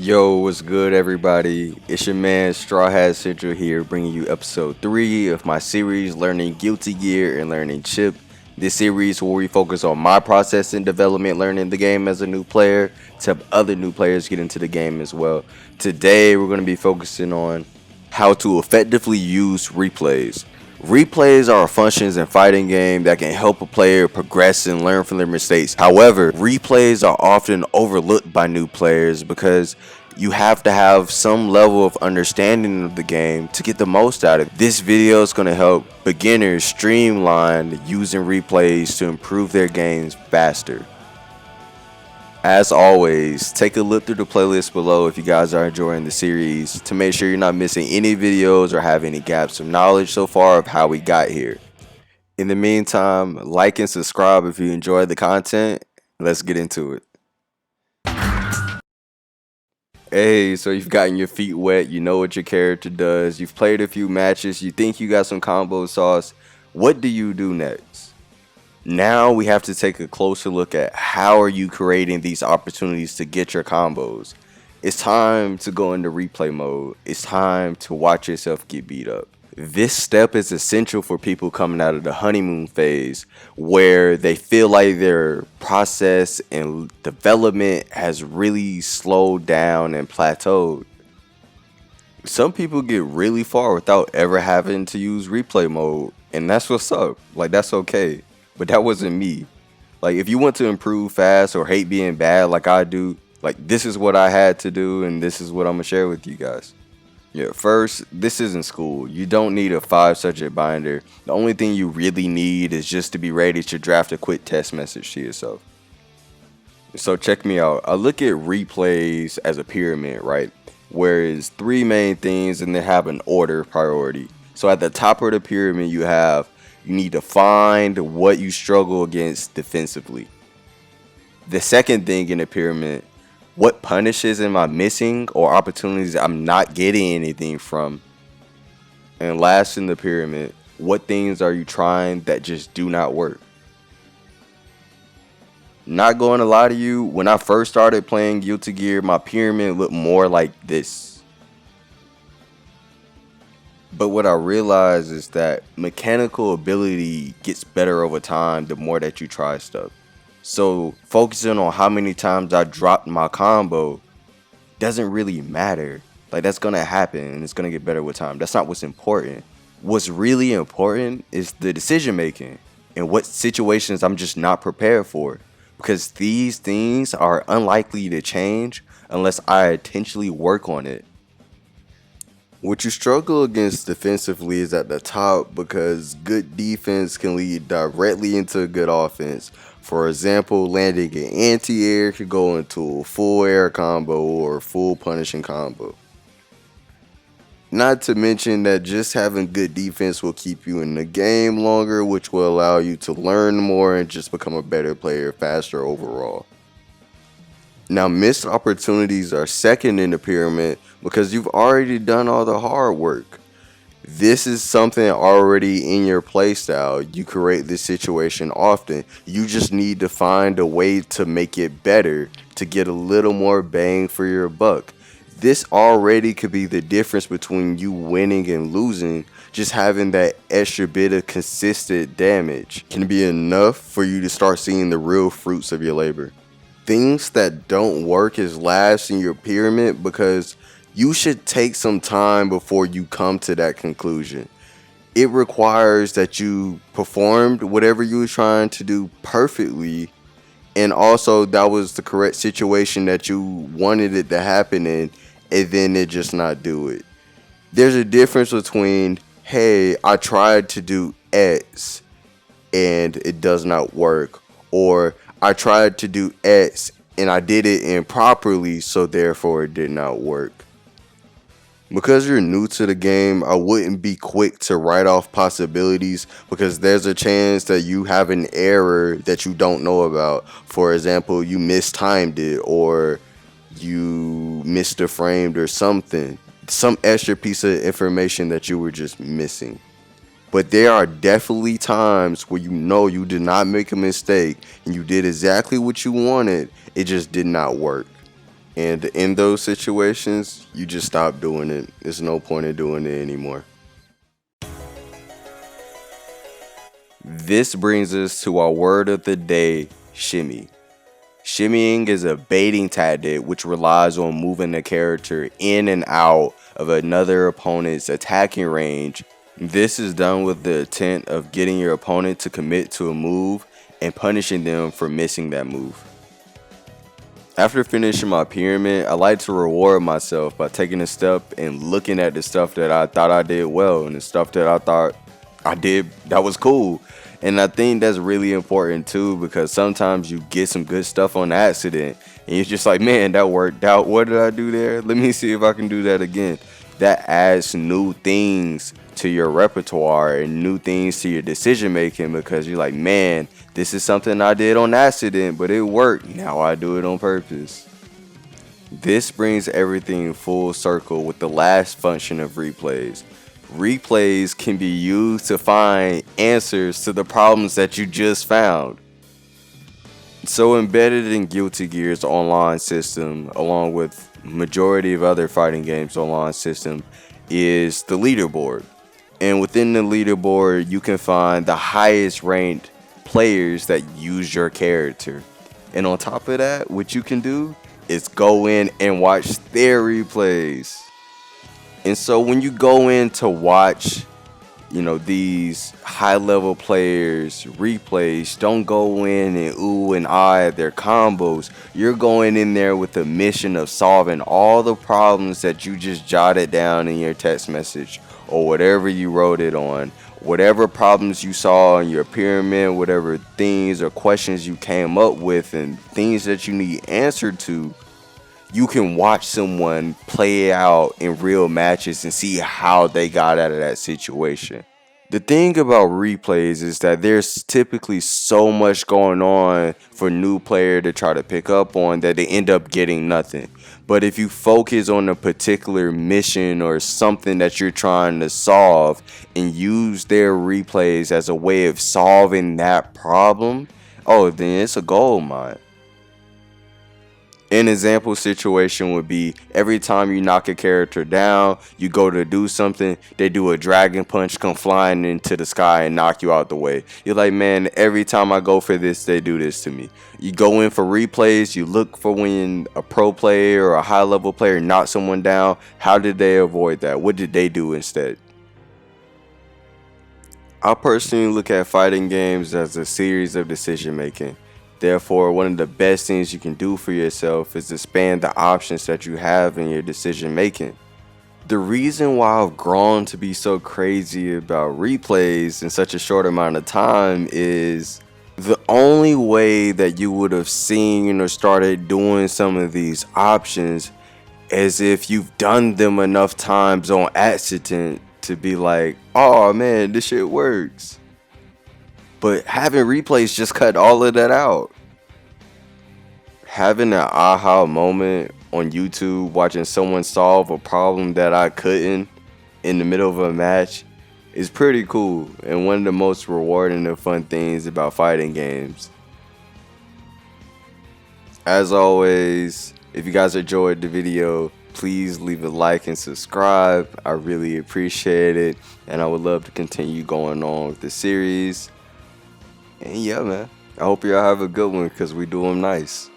Yo, what's good, everybody? It's your man Straw Hat Central here, bringing you episode 3 of my series, Learning Guilty Gear and Learning Chip. This series where we focus on my process and development learning the game as a new player to help other new players get into the game as well. Today, we're going to be focusing on how to effectively use replays. Replays are functions in fighting game that can help a player progress and learn from their mistakes. However, replays are often overlooked by new players because you have to have some level of understanding of the game to get the most out of it. This video is going to help beginners streamline using replays to improve their games faster. As always, take a look through the playlist below if you guys are enjoying the series to make sure you're not missing any videos or have any gaps of knowledge so far of how we got here. In the meantime, like and subscribe if you enjoyed the content. Let's get into it. Hey, so you've gotten your feet wet, you know what your character does, you've played a few matches, you think you got some combo sauce. What do you do next? Now we have to take a closer look at how are you creating these opportunities to get your combos. It's time to go into replay mode. It's time to watch yourself get beat up. This step is essential for people coming out of the honeymoon phase where they feel like their process and development has really slowed down and plateaued. Some people get really far without ever having to use replay mode, and that's what's up. Like, that's okay. But that wasn't me. Like, if you want to improve fast or hate being bad like I do, like, this is what I had to do and this is what I'm gonna share with you guys. Yeah, first, this isn't school. You don't need a 5-subject binder. The only thing you really need is just to be ready to draft a quick test message to yourself. So check me out. I look at replays as a pyramid, right? Where it's 3 main things and they have an order priority. So at the top of the pyramid you need to find what you struggle against defensively. The second thing in the pyramid, what punishes am I missing or opportunities I'm not getting anything from? And last in the pyramid, what things are you trying that just do not work? Not going to lie to you, when I first started playing Guilty Gear, my pyramid looked more like this. But what I realized is that mechanical ability gets better over time the more that you try stuff. So focusing on how many times I dropped my combo doesn't really matter. Like, that's gonna happen and it's gonna get better with time. That's not what's important. What's really important is the decision making and what situations I'm just not prepared for. Because these things are unlikely to change unless I intentionally work on it. What you struggle against defensively is at the top because good defense can lead directly into good offense. For example, landing an anti-air could go into a full air combo or a full punishing combo. Not to mention that just having good defense will keep you in the game longer, which will allow you to learn more and just become a better player faster overall. Now, missed opportunities are second in the pyramid because you've already done all the hard work. This is something already in your playstyle. You create this situation often. You just need to find a way to make it better to get a little more bang for your buck. This already could be the difference between you winning and losing. Just having that extra bit of consistent damage can be enough for you to start seeing the real fruits of your labor. Things that don't work is last in your pyramid because you should take some time before you come to that conclusion. It requires that you performed whatever you were trying to do perfectly, and also that was the correct situation that you wanted it to happen in, and then it just not do it. There's a difference between, hey, I tried to do X and it does not work, or I tried to do X and I did it improperly, so therefore it did not work. Because you're new to the game, I wouldn't be quick to write off possibilities because there's a chance that you have an error that you don't know about. For example, you mistimed it or you missed a framed or something. Some extra piece of information that you were just missing. But there are definitely times where you know you did not make a mistake and you did exactly what you wanted. It just did not work. And in those situations, you just stop doing it. There's no point in doing it anymore. This brings us to our word of the day, shimmy. Shimmying is a baiting tactic which relies on moving the character in and out of another opponent's attacking range. This is done with the intent of getting your opponent to commit to a move and punishing them for missing that move. After finishing my pyramid, I like to reward myself by taking a step and looking at the stuff that I thought I did well and the stuff that I thought I did that was cool. And I think that's really important too, because sometimes you get some good stuff on accident and you're just like, man, that worked out. What did I do there? Let me see if I can do that again. That adds new things to your repertoire and new things to your decision making, because you're like, man, this is something I did on accident, but it worked. Now I do it on purpose. This brings everything full circle with the last function of replays. Replays can be used to find answers to the problems that you just found. So embedded in Guilty Gear's online system, along with majority of other fighting games online system, is the leaderboard. And within the leaderboard, you can find the highest ranked players that use your character. And on top of that, what you can do is go in and watch their replays. And so when you go in to watch, these high level players replays, don't go in and ooh and ah at their combos. You're going in there with the mission of solving all the problems that you just jotted down in your text message or whatever you wrote it on. Whatever problems you saw in your pyramid, whatever things or questions you came up with and things that you need answered to, you can watch someone play out in real matches and see how they got out of that situation. The thing about replays is that there's typically so much going on for a new player to try to pick up on that they end up getting nothing. But if you focus on a particular mission or something that you're trying to solve and use their replays as a way of solving that problem, then it's a gold mine. An example situation would be every time you knock a character down, you go to do something, they do a dragon punch, come flying into the sky and knock you out the way. You're like, man, every time I go for this, they do this to me. You go in for replays, you look for when a pro player or a high level player knocks someone down. How did they avoid that? What did they do instead? I personally look at fighting games as a series of decision making. Therefore, one of the best things you can do for yourself is expand the options that you have in your decision making. The reason why I've grown to be so crazy about replays in such a short amount of time is the only way that you would have seen or started doing some of these options is if you've done them enough times on accident to be like, oh man, this shit works. But having replays just cut all of that out. Having an aha moment on YouTube watching someone solve a problem that I couldn't in the middle of a match is pretty cool and one of the most rewarding and fun things about fighting games. As always, if you guys enjoyed the video, please leave a like and subscribe. I really appreciate it, and I would love to continue going on with the series. And yeah, man, I hope y'all have a good one because we do them nice.